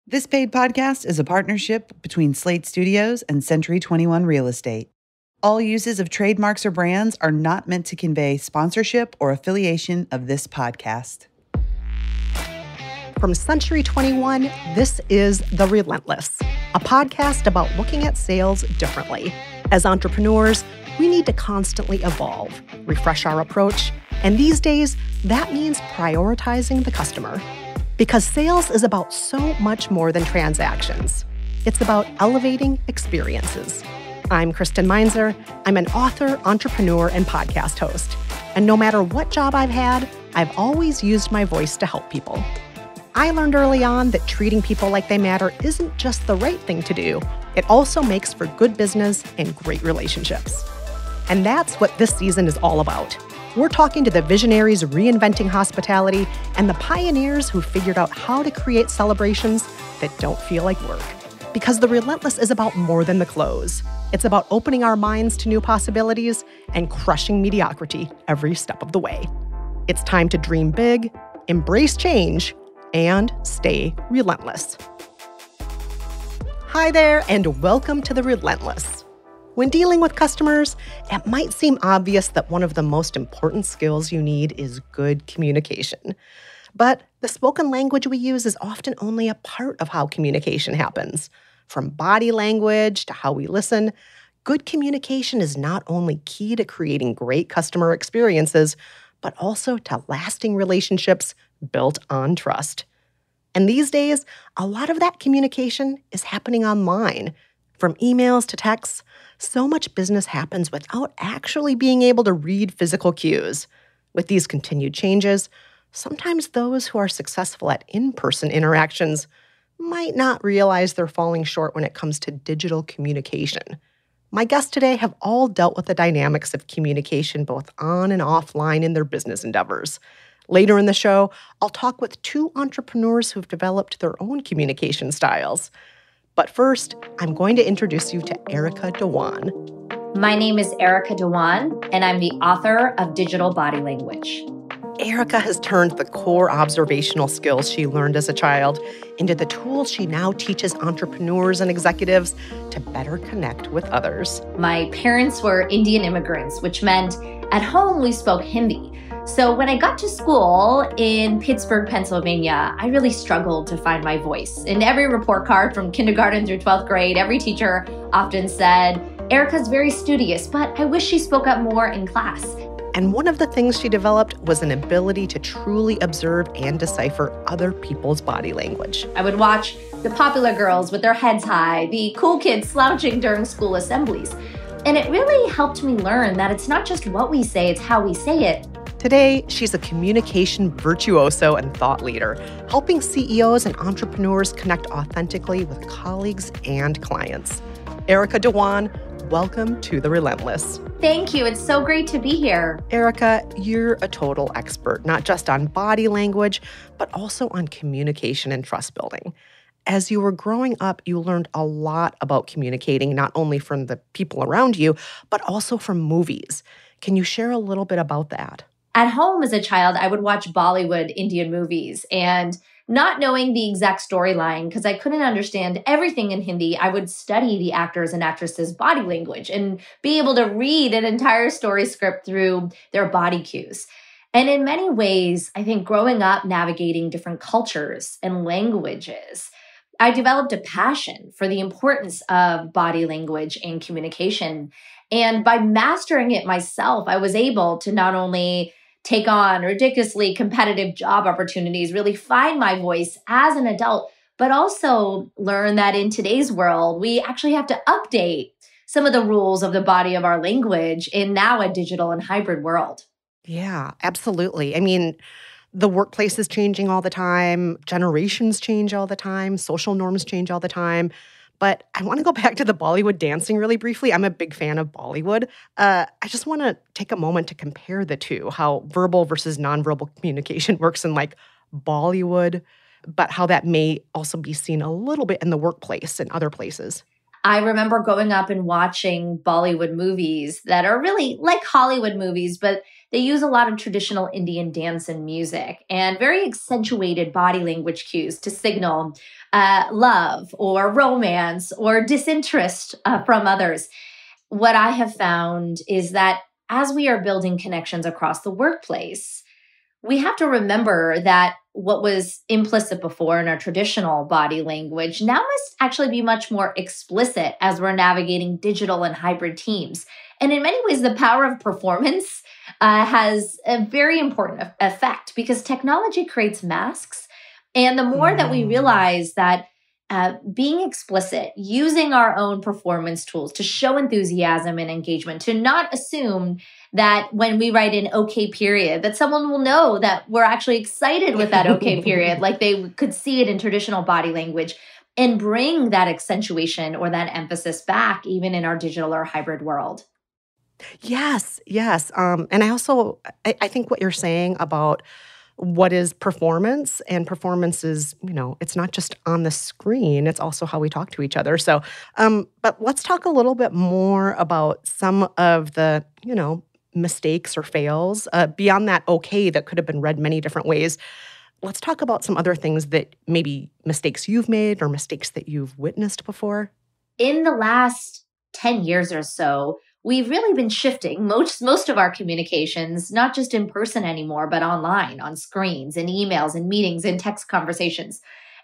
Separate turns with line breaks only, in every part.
This paid podcast is a partnership between Slate Studios and Century 21 Real Estate. All uses of trademarks or brands are not meant to convey sponsorship or affiliation of this podcast.
From Century 21, this is The Relentless, a podcast about looking at sales differently. As entrepreneurs, we need to constantly evolve, refresh our approach, and these days, that means prioritizing the customer. Because sales is about so much more than transactions. It's about elevating experiences. I'm Kristen Meinzer. I'm an author, entrepreneur, and podcast host. And no matter what job I've had, I've always used my voice to help people. I learned early on that treating people like they matter isn't just the right thing to do. It also makes for good business and great relationships. And that's what this season is all about. We're talking to the visionaries reinventing hospitality and the pioneers who figured out how to create celebrations that don't feel like work. Because The Relentless is about more than the close. It's about opening our minds to new possibilities and crushing mediocrity every step of the way. It's time to dream big, embrace change, and stay relentless. Hi there, and welcome to The Relentless. When dealing with customers, it might seem obvious that one of the most important skills you need is good communication. But the spoken language we use is often only a part of how communication happens. From body language to how we listen, good communication is not only key to creating great customer experiences, but also to lasting relationships built on trust. And these days, a lot of that communication is happening online. From emails to texts, so much business happens without actually being able to read physical cues. With these continued changes, sometimes those who are successful at in-person interactions might not realize they're falling short when it comes to digital communication. My guests today have all dealt with the dynamics of communication both on and offline in their business endeavors. Later in the show, I'll talk with two entrepreneurs who've developed their own communication styles. But first, I'm going to introduce you to Erica Dhawan.
My name is Erica Dhawan, and I'm the author of Digital Body Language.
Erica has turned the core observational skills she learned as a child into the tools she now teaches entrepreneurs and executives to better connect with others.
My parents were Indian immigrants, which meant at home we spoke Hindi. So when I got to school in Pittsburgh, Pennsylvania, I really struggled to find my voice. In every report card from kindergarten through 12th grade, every teacher often said, "Erica's very studious, but I wish she spoke up more in class."
And one of the things she developed was an ability to truly observe and decipher other people's body language.
I would watch the popular girls with their heads high, the cool kids slouching during school assemblies. And it really helped me learn that it's not just what we say, it's how we say it.
Today, she's a communication virtuoso and thought leader, helping CEOs and entrepreneurs connect authentically with colleagues and clients. Erica Dhawan, welcome to The Relentless.
Thank you. It's so great to be here.
Erica, you're a total expert, not just on body language, but also on communication and trust building. As you were growing up, you learned a lot about communicating, not only from the people around you, but also from movies. Can you share a little bit about that?
At home as a child, I would watch Bollywood Indian movies, and not knowing the exact storyline, because I couldn't understand everything in Hindi, I would study the actors and actresses' body language and be able to read an entire story script through their body cues. And in many ways, I think growing up navigating different cultures and languages, I developed a passion for the importance of body language and communication. And by mastering it myself, I was able to not only take on ridiculously competitive job opportunities, really find my voice as an adult, but also learn that in today's world, we actually have to update some of the rules of the body of our language in now a digital and hybrid world.
Yeah, absolutely. I mean, the workplace is changing all the time. Generations change all the time. Social norms change all the time. But I want to go back to the Bollywood dancing really briefly. I'm a big fan of Bollywood. I just want to take a moment to compare the two, how verbal versus nonverbal communication works in like Bollywood, but how that may also be seen a little bit in the workplace and other places.
I remember growing up and watching Bollywood movies that are really like Hollywood movies, but they use a lot of traditional Indian dance and music and very accentuated body language cues to signal love or romance or disinterest from others. What I have found is that as we are building connections across the workplace, we have to remember that what was implicit before in our traditional body language now must actually be much more explicit as we're navigating digital and hybrid teams. And in many ways, the power of performance has a very important effect because technology creates masks. And the more that we realize that being explicit, using our own performance tools to show enthusiasm and engagement, to not assume that when we write an okay period, that someone will know that we're actually excited with that okay period, like they could see it in traditional body language, and bring that accentuation or that emphasis back even in our digital or hybrid world.
Yes, yes. And I think what you're saying about what is performance, and performance is, it's not just on the screen, it's also how we talk to each other. So, but let's talk a little bit more about some of the, mistakes or fails beyond that okay that could have been read many different ways. Let's talk about some other things that maybe mistakes you've made or mistakes that you've witnessed before.
In the last 10 years or so, we've really been shifting most of our communications, not just in person anymore, but online, on screens and emails and meetings and text conversations.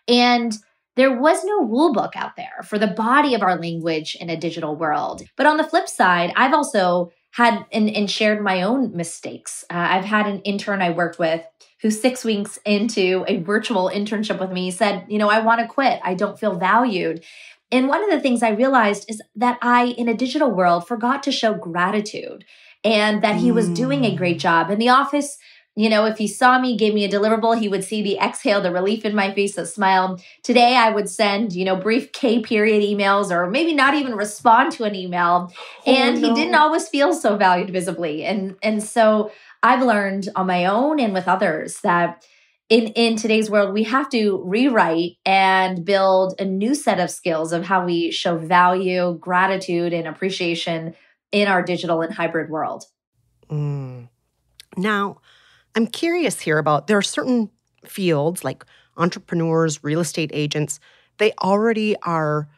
And there was no rule book out there for the body of our language in a digital world. But on the flip side, I've also had and shared my own mistakes. I've had an intern I worked with who 6 weeks into a virtual internship with me said, I want to quit. I don't feel valued. And one of the things I realized is that I, in a digital world, forgot to show gratitude and that he was doing a great job. In the office, if he saw me, gave me a deliverable, he would see the exhale, the relief in my face, the smile. Today, I would send, brief K period emails or maybe not even respond to an email. And he didn't always feel so valued visibly. And so I've learned on my own and with others that in today's world, we have to rewrite and build a new set of skills of how we show value, gratitude, and appreciation in our digital and hybrid world.
Now, I'm curious here there are certain fields like entrepreneurs, real estate agents, they already are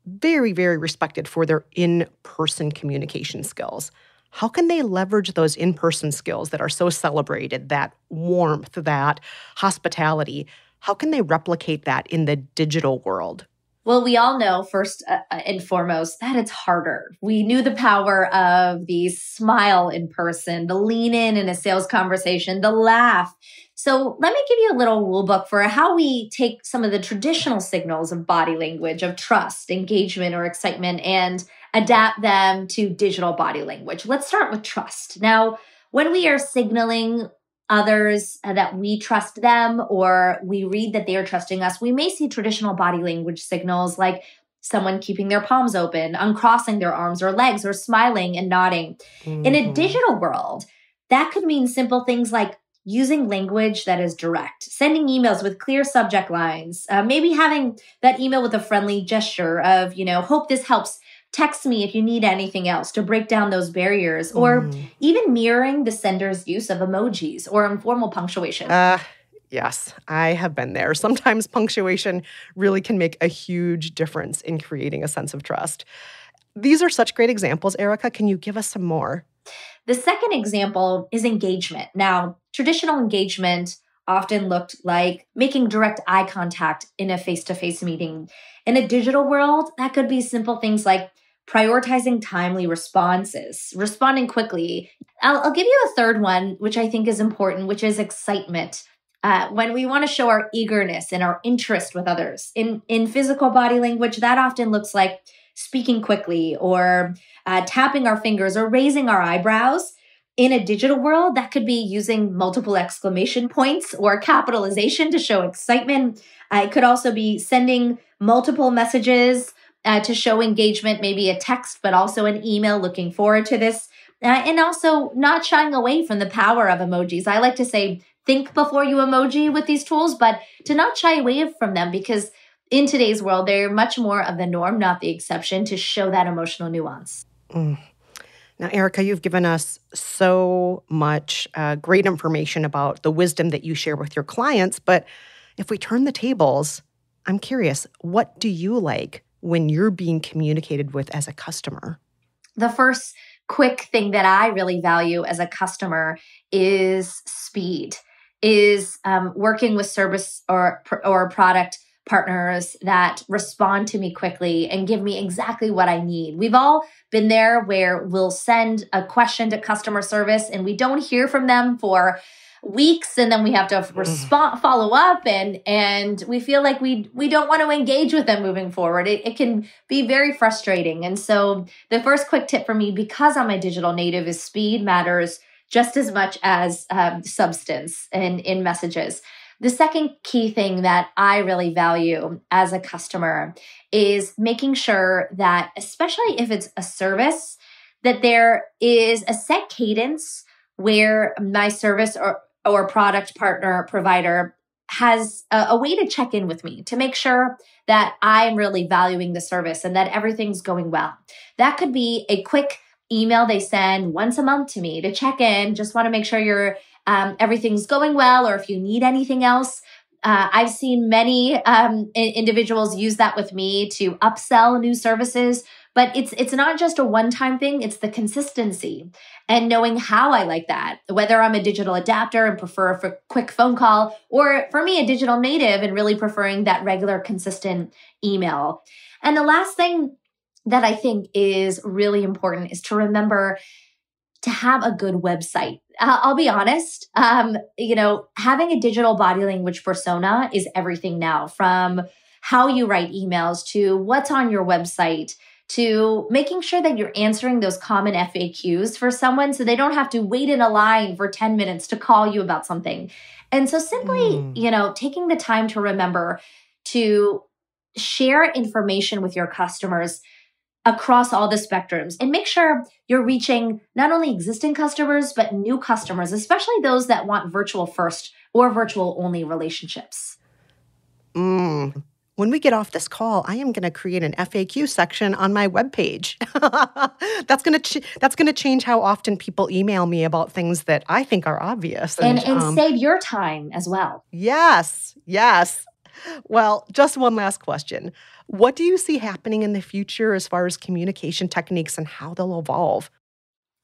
very, very respected for their in-person communication skills. How can they leverage those in-person skills that are so celebrated, that warmth, that hospitality? How can they replicate that in the digital world?
Well, we all know first and foremost that it's harder. We knew the power of the smile in person, the lean in a sales conversation, the laugh. So let me give you a little rule book for how we take some of the traditional signals of body language, of trust, engagement, or excitement, and adapt them to digital body language. Let's start with trust. Now, when we are signaling others that we trust them or we read that they are trusting us, we may see traditional body language signals like someone keeping their palms open, uncrossing their arms or legs, or smiling and nodding. In a digital world, that could mean simple things like using language that is direct, sending emails with clear subject lines, maybe having that email with a friendly gesture of, hope this helps. Text me if you need anything else to break down those barriers, or even mirroring the sender's use of emojis or informal punctuation.
Yes, I have been there. Sometimes punctuation really can make a huge difference in creating a sense of trust. These are such great examples. Erica, can you give us some more?
The second example is engagement. Now, traditional engagement often looked like making direct eye contact in a face-to-face meeting. In a digital world, that could be simple things like prioritizing timely responses, responding quickly. I'll give you a third one, which I think is important, which is excitement. When we want to show our eagerness and our interest with others. In physical body language, that often looks like speaking quickly or tapping our fingers or raising our eyebrows. In a digital world, that could be using multiple exclamation points or capitalization to show excitement. It could also be sending multiple messages to show engagement, maybe a text, but also an email looking forward to this. And also not shying away from the power of emojis. I like to say, think before you emoji with these tools, but to not shy away from them because in today's world, they're much more of the norm, not the exception, to show that emotional nuance.
Now, Erica, you've given us so much great information about the wisdom that you share with your clients. But if we turn the tables, I'm curious, what do you like when you're being communicated with as a customer?
The first quick thing that I really value as a customer is speed, is working with service or product partners that respond to me quickly and give me exactly what I need. We've all been there where we'll send a question to customer service and we don't hear from them for weeks, and then we have to follow up, and we feel like we don't want to engage with them moving forward. It can be very frustrating. And so the first quick tip for me, because I'm a digital native, is speed matters just as much as substance in messages. The second key thing that I really value as a customer is making sure that, especially if it's a service, that there is a set cadence where my service or product partner provider has a way to check in with me to make sure that I'm really valuing the service and that everything's going well. That could be a quick email they send once a month to me to check in, just want to make sure everything's going well, or if you need anything else. I've seen many individuals use that with me to upsell new services, but it's not just a one-time thing, it's the consistency and knowing how I like that, whether I'm a digital adapter and prefer a quick phone call, or for me, a digital native and really preferring that regular, consistent email. And the last thing that I think is really important is to remember to have a good website. I'll be honest, having a digital body language persona is everything now, from how you write emails to what's on your website, to making sure that you're answering those common FAQs for someone so they don't have to wait in a line for 10 minutes to call you about something. And so simply, taking the time to remember to share information with your customers across all the spectrums and make sure you're reaching not only existing customers, but new customers, especially those that want virtual first or virtual only relationships.
When we get off this call, I am going to create an FAQ section on my webpage. That's going to change how often people email me about things that I think are obvious.
And save your time as well.
Yes. Well, just one last question. What do you see happening in the future as far as communication techniques and how they'll evolve?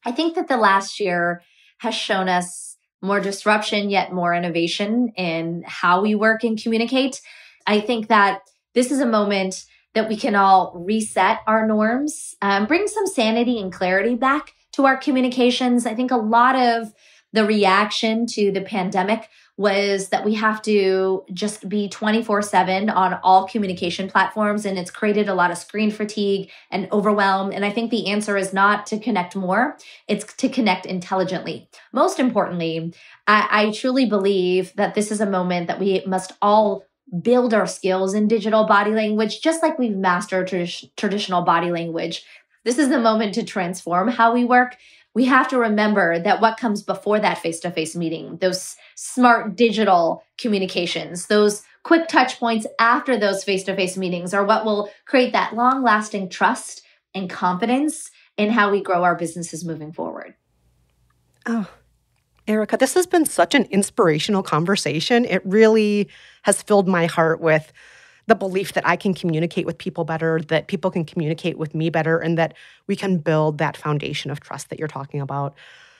I think that the last year has shown us more disruption, yet more innovation in how we work and communicate. I think that this is a moment that we can all reset our norms, bring some sanity and clarity back to our communications. I think a lot of the reaction to the pandemic was that we have to just be 24/7 on all communication platforms, and it's created a lot of screen fatigue and overwhelm. And I think the answer is not to connect more, it's to connect intelligently. Most importantly, I truly believe that this is a moment that we must all build our skills in digital body language, just like we've mastered traditional body language. This is the moment to transform how we work. We have to remember that what comes before that face-to-face meeting, those smart digital communications, those quick touch points after those face-to-face meetings are what will create that long-lasting trust and confidence in how we grow our businesses moving forward.
Oh, Erica, this has been such an inspirational conversation. It really has filled my heart with the belief that I can communicate with people better, that people can communicate with me better, and that we can build that foundation of trust that you're talking about.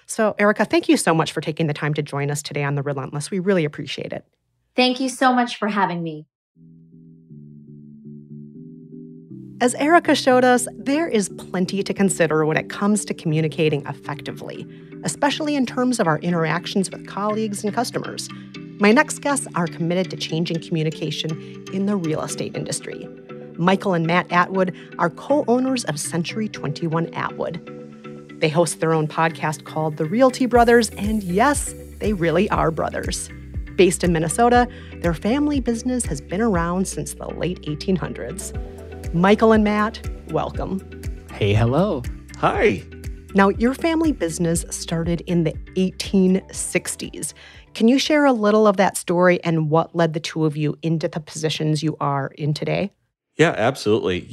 So, Erica, thank you so much for taking the time to join us today on The Relentless. We really appreciate it.
Thank you so much for having me.
As Erica showed us, there is plenty to consider when it comes to communicating effectively, especially in terms of our interactions with colleagues and customers. My next guests are committed to changing communication in the real estate industry. Michael and Matt Atwood are co-owners of Century 21 Atwood. They host their own podcast called The Realty Brothers, and yes, they really are brothers. Based in Minnesota, their family business has been around since the late 1800s. Michael and Matt, welcome.
Hey, hello.
Hi.
Now, your family business started in the 1860s. Can you share a little of that story and what led the two of you into the positions you are in today?
Yeah, absolutely.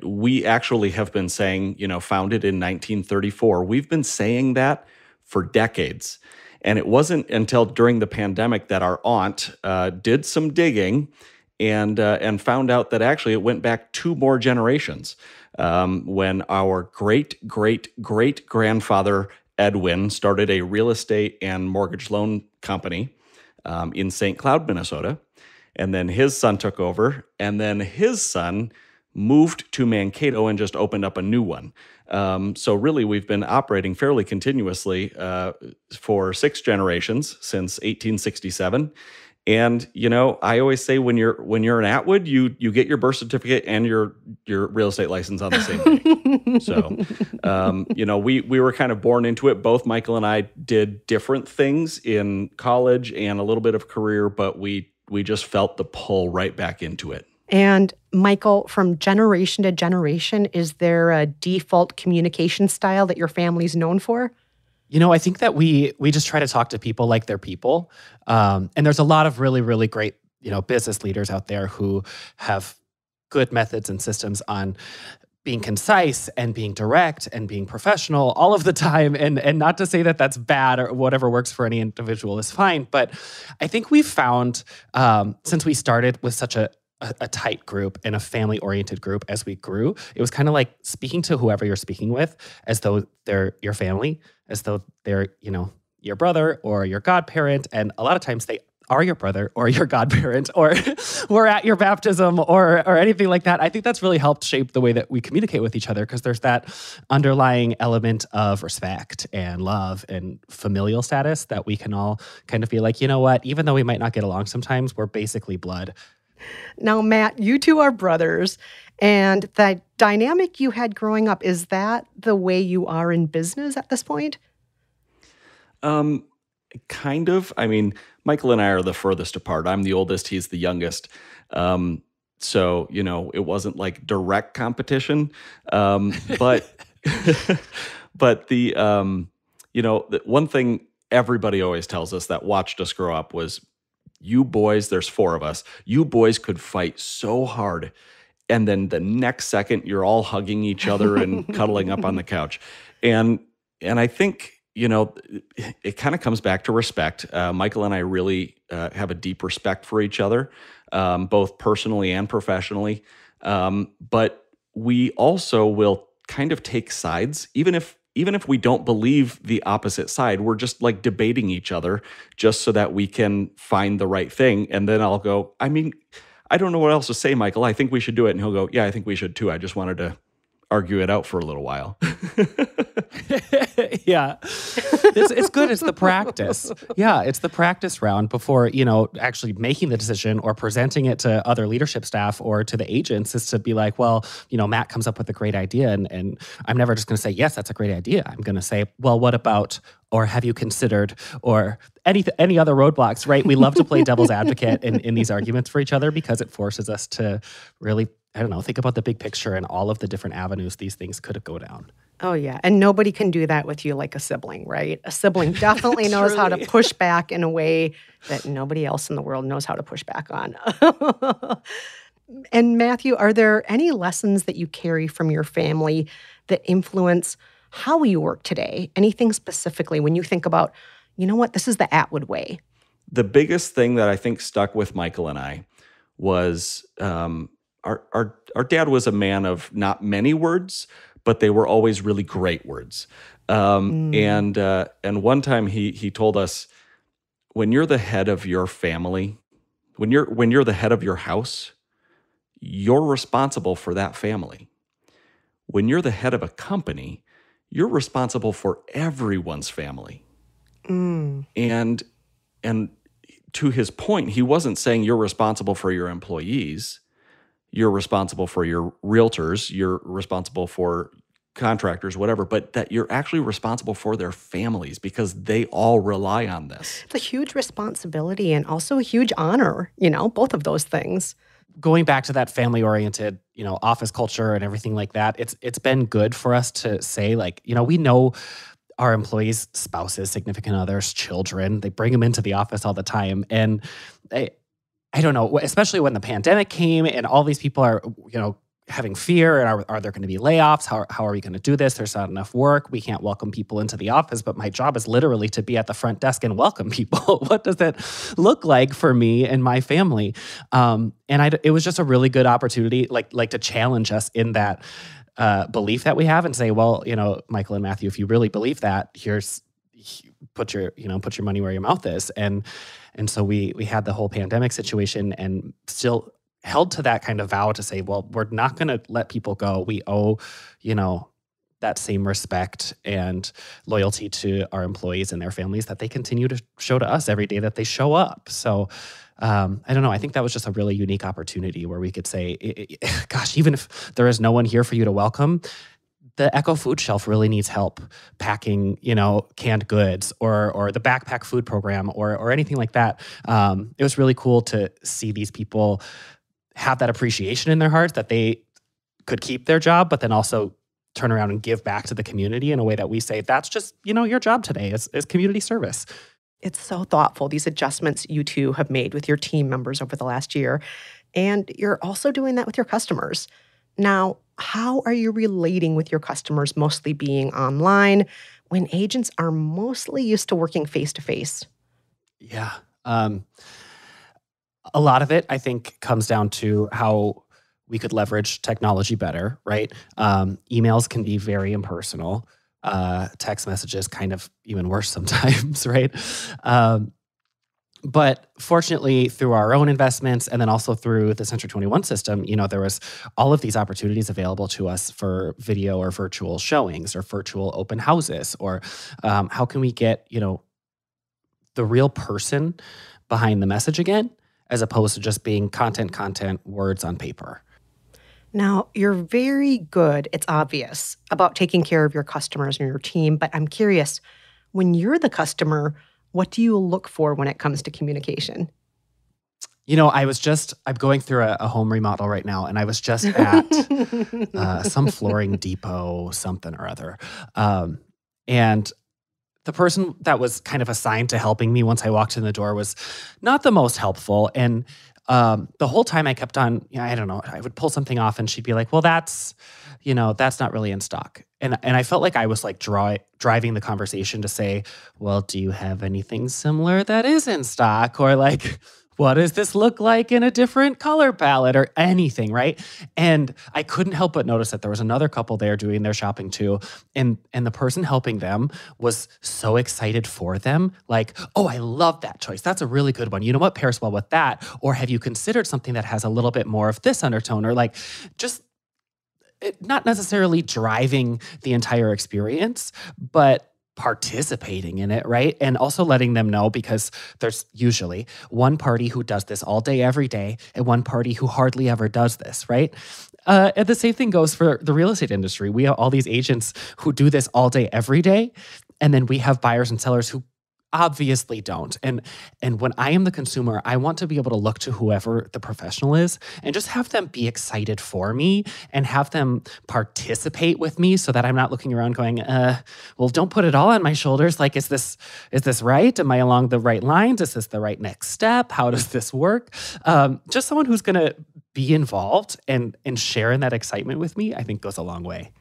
We actually have been saying, founded in 1934. We've been saying that for decades. And it wasn't until during the pandemic that our aunt did some digging and found out that actually it went back two more generations when our great grandfather Edwin started a real estate and mortgage loan company in St. Cloud, Minnesota. And then his son took over, and then his son moved to Mankato and just opened up a new one. So really, we've been operating fairly continuously for 6 generations since 1867. And I always say when you're an Atwood, you get your birth certificate and your real estate license on the same day. So, we were kind of born into it. Both Michael and I did different things in college and a little bit of career, but we just felt the pull right back into it.
And Michael, from generation to generation, is there a default communication style that your family's known for?
I think that we just try to talk to people like they're people. And there's a lot of really, really great, business leaders out there who have good methods and systems on being concise and being direct and being professional all of the time. And not to say that that's bad or whatever works for any individual is fine. But I think we've found, since we started with such a tight group and a family-oriented group as we grew, it was kind of like speaking to whoever you're speaking with as though they're your family, as though they're, your brother or your godparent. And a lot of times they are your brother or your godparent or were at your baptism or anything like that. I think that's really helped shape the way that we communicate with each other because there's that underlying element of respect and love and familial status that we can all kind of be like, you know what, even though we might not get along sometimes, we're basically blood.
Now, Matt, you two are brothers, and the dynamic you had growing up, is that the way you are in business at this point?
Kind of. I mean, Michael and I are the furthest apart. I'm the oldest, he's the youngest. So, it wasn't like direct competition. But the one thing everybody always tells us that watched us grow up was, you boys, there's 4 of us, you boys could fight so hard. And then the next second, you're all hugging each other and cuddling up on the couch. And I think, it kind of comes back to respect. Michael and I really have a deep respect for each other, both personally and professionally. But we also will kind of take sides, even if we don't believe the opposite side. We're just like debating each other just so that we can find the right thing. And then I'll go, I mean, I don't know what else to say, Michael. I think we should do it. And he'll go, yeah, I think we should too. I just wanted to argue it out for a little while.
Yeah. It's good. It's the practice. Yeah, it's the practice round before, actually making the decision or presenting it to other leadership staff or to the agents is to be like, well, Matt comes up with a great idea. And I'm never just going to say, yes, that's a great idea. I'm going to say, well, what about, or have you considered, or any other roadblocks, right? We love to play devil's advocate in these arguments for each other because it forces us to really, think about the big picture and all of the different avenues these things could go down.
Oh, yeah. And nobody can do that with you like a sibling, right? A sibling definitely knows how to push back in a way that nobody else in the world knows how to push back on. And Matthew, are there any lessons that you carry from your family that influence how you work today? Anything specifically when you think about, this is the Atwood way?
The biggest thing that I think stuck with Michael and I was our dad was a man of not many words, but they were always really great words. And one time he told us, when you're the head of your family, when you're the head of your house, you're responsible for that family. When you're the head of a company, you're responsible for everyone's family. And to his point, he wasn't saying you're responsible for your employees. You're responsible for your realtors, you're responsible for contractors, whatever, but that you're actually responsible for their families because they all rely on this.
It's a huge responsibility and also a huge honor, both of those things.
Going back to that family-oriented, office culture and everything like that, it's been good for us to say, like, we know our employees' spouses, significant others, children, they bring them into the office all the time. And I don't know, especially when the pandemic came and all these people are, having fear, and are there going to be layoffs? How are we going to do this? There's not enough work. We can't welcome people into the office, but my job is literally to be at the front desk and welcome people. What does that look like for me and my family? It was just a really good opportunity, like to challenge us in that belief that we have and say, well, Michael and Matthew, if you really believe that, put your money where your mouth is. And so we had the whole pandemic situation and still held to that kind of vow to say, well, we're not going to let people go. We owe, that same respect and loyalty to our employees and their families that they continue to show to us every day that they show up. So I don't know. I think that was just a really unique opportunity where we could say, gosh, even if there is no one here for you to welcome, the Echo Food Shelf really needs help packing, canned goods or the backpack food program or anything like that. It was really cool to see these people have that appreciation in their hearts that they could keep their job, but then also turn around and give back to the community in a way that we say, that's just, your job today is community service.
It's so thoughtful, these adjustments you two have made with your team members over the last year. And you're also doing that with your customers. Now, how are you relating with your customers mostly being online when agents are mostly used to working face-to-face?
Yeah. A lot of it, I think, comes down to how we could leverage technology better, right? Emails can be very impersonal. Text messages kind of even worse sometimes, right? But fortunately, through our own investments and then also through the Century 21 system, there was all of these opportunities available to us for video or virtual showings or virtual open houses, or how can we get, the real person behind the message again, as opposed to just being content, words on paper.
Now, you're very good, it's obvious, about taking care of your customers and your team, but I'm curious, when you're the customer, what do you look for when it comes to communication?
I'm going through a home remodel right now, and I was just at some flooring depot, something or other. And the person that was kind of assigned to helping me once I walked in the door was not the most helpful. And the whole time I kept on, I don't know, I would pull something off and she'd be like, well, that's not really in stock. And I felt like I was like driving the conversation to say, well, do you have anything similar that is in stock? Or like, what does this look like in a different color palette or anything, right? And I couldn't help but notice that there was another couple there doing their shopping too. And the person helping them was so excited for them. Like, oh, I love that choice. That's a really good one. You know what pairs well with that? Or have you considered something that has a little bit more of this undertone? Or like, just not necessarily driving the entire experience, but participating in it, right? And also letting them know, because there's usually one party who does this all day, every day, and one party who hardly ever does this, right? And the same thing goes for the real estate industry. We have all these agents who do this all day, every day, and then we have buyers and sellers who obviously don't. And when I am the consumer, I want to be able to look to whoever the professional is and just have them be excited for me and have them participate with me, so that I'm not looking around going, well, don't put it all on my shoulders. Like, is this right? Am I along the right lines? Is this the right next step? How does this work? Just someone who's going to be involved and share in that excitement with me, I think goes a long way.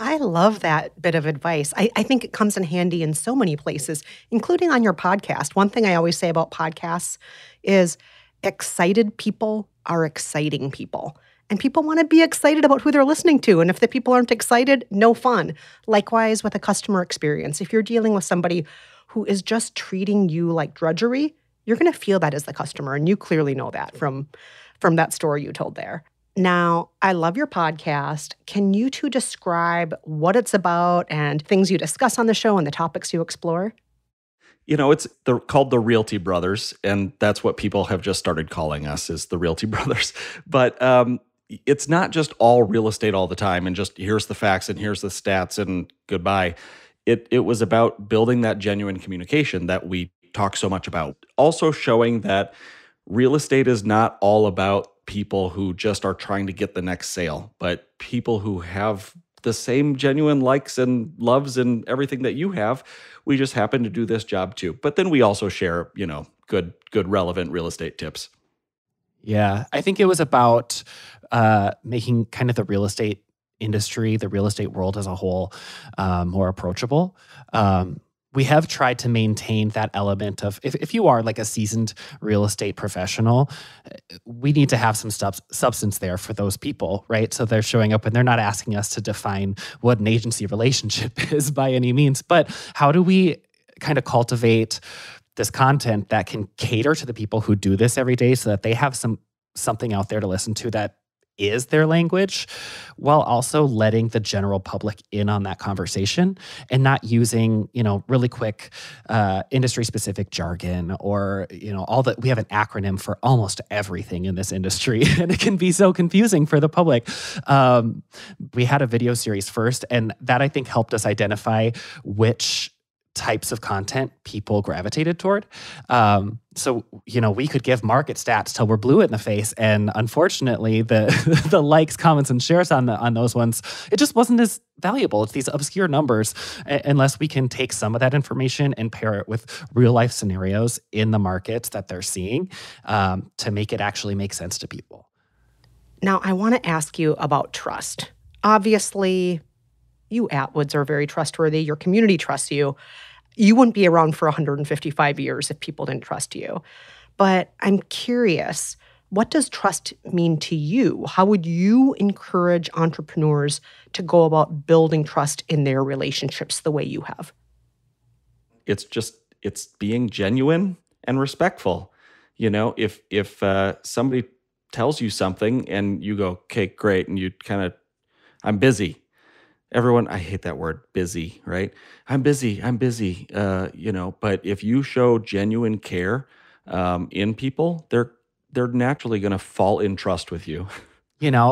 I love that bit of advice. I think it comes in handy in so many places, including on your podcast. One thing I always say about podcasts is excited people are exciting people. And people want to be excited about who they're listening to. And if the people aren't excited, no fun. Likewise with a customer experience. If you're dealing with somebody who is just treating you like drudgery, you're going to feel that as the customer. And you clearly know that from that story you told there. Now, I love your podcast. Can you two describe what it's about and things you discuss on the show and the topics you explore?
They're called the Realty Brothers, and that's what people have just started calling us, is the Realty Brothers. But it's not just all real estate all the time and just here's the facts and here's the stats and goodbye. It was about building that genuine communication that we talk so much about. Also showing that real estate is not all about people who just are trying to get the next sale, but people who have the same genuine likes and loves and everything that you have. We just happen to do this job too. But then we also share, good relevant real estate tips.
Yeah, I think it was about making kind of the real estate industry, the real estate world as a whole, more approachable. We have tried to maintain that element of if you are like a seasoned real estate professional, we need to have some substance there for those people, right? So they're showing up and they're not asking us to define what an agency relationship is by any means, but how do we kind of cultivate this content that can cater to the people who do this every day so that they have something out there to listen to that is their language, while also letting the general public in on that conversation and not using, really quick industry-specific jargon or, all that. We have an acronym for almost everything in this industry, and it can be so confusing for the public. We had a video series first, and that I think helped us identify which types of content people gravitated toward. So, we could give market stats till we're blue in the face. And unfortunately, the likes, comments, and shares on those ones, it just wasn't as valuable. It's these obscure numbers, unless we can take some of that information and pair it with real life scenarios in the markets that they're seeing to make it actually make sense to people.
Now, I want to ask you about trust. Obviously, you Atwoods are very trustworthy. Your community trusts you. You wouldn't be around for 155 years if people didn't trust you. But I'm curious, what does trust mean to you? How would you encourage entrepreneurs to go about building trust in their relationships the way you have?
It's being genuine and respectful. If somebody tells you something and you go, okay, great, and you kind of, I'm busy. Everyone, I hate that word, busy, right? I'm busy. But if you show genuine care in people, they're naturally going to fall in trust with you.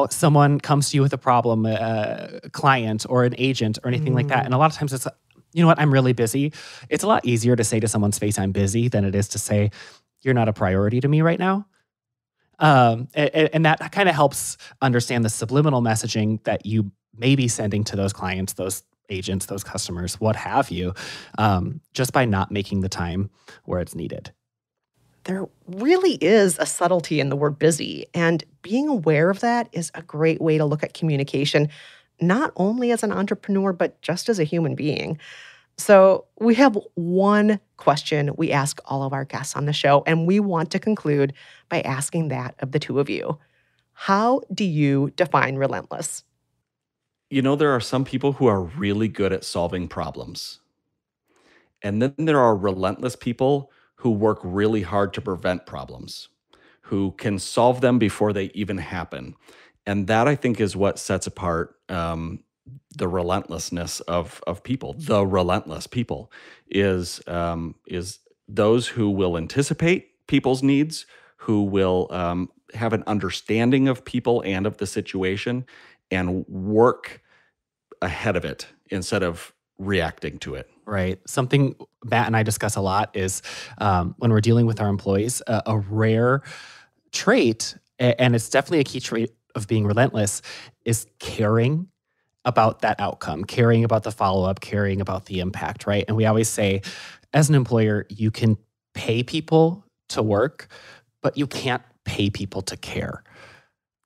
Someone comes to you with a problem, a client or an agent or anything like that. And a lot of times it's, I'm really busy. It's a lot easier to say to someone's face, I'm busy, than it is to say, you're not a priority to me right now. And that kind of helps understand the subliminal messaging that you may be sending to those clients, those agents, those customers, what have you, just by not making the time where it's needed.
There really is a subtlety in the word busy, and being aware of that is a great way to look at communication, not only as an entrepreneur, but just as a human being. So we have one question we ask all of our guests on the show, and we want to conclude by asking that of the two of you. How do you define relentless?
There are some people who are really good at solving problems. And then there are relentless people who work really hard to prevent problems, who can solve them before they even happen. And that, I think, is what sets apart the relentlessness of people. The relentless people is those who will anticipate people's needs, who will have an understanding of people and of the situation, and work ahead of it instead of reacting to it.
Right. Something Matt and I discuss a lot is when we're dealing with our employees, a rare trait, and it's definitely a key trait of being relentless, is caring about that outcome, caring about the follow-up, caring about the impact, right? And we always say, as an employer, you can pay people to work, but you can't pay people to care.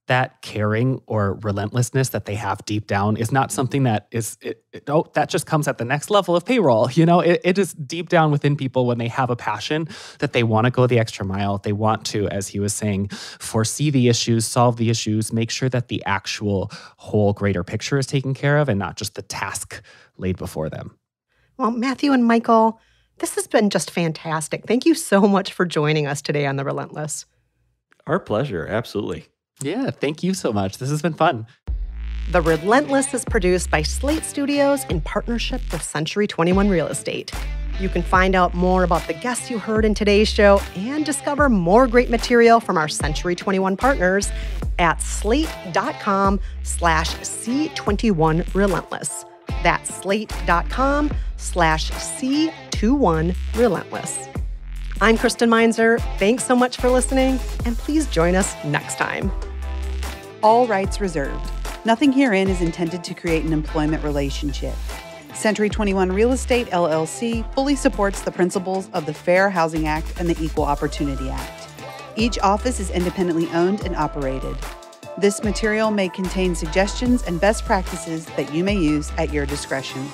That caring or relentlessness that they have deep down is not something that that just comes at the next level of payroll. It is deep down within people when they have a passion that they want to go the extra mile. They want to, as he was saying, foresee the issues, solve the issues, make sure that the actual whole greater picture is taken care of and not just the task laid before them.
Well, Matthew and Michael, this has been just fantastic. Thank you so much for joining us today on The Relentless.
Our pleasure. Absolutely.
Yeah, thank you so much. This has been fun.
The Relentless is produced by Slate Studios in partnership with Century 21 Real Estate. You can find out more about the guests you heard in today's show and discover more great material from our Century 21 partners at slate.com/C21Relentless. That's slate.com/C21Relentless. I'm Kristen Meinzer. Thanks so much for listening, and please join us next time.
All rights reserved. Nothing herein is intended to create an employment relationship. Century 21 Real Estate, LLC fully supports the principles of the Fair Housing Act and the Equal Opportunity Act. Each office is independently owned and operated. This material may contain suggestions and best practices that you may use at your discretion.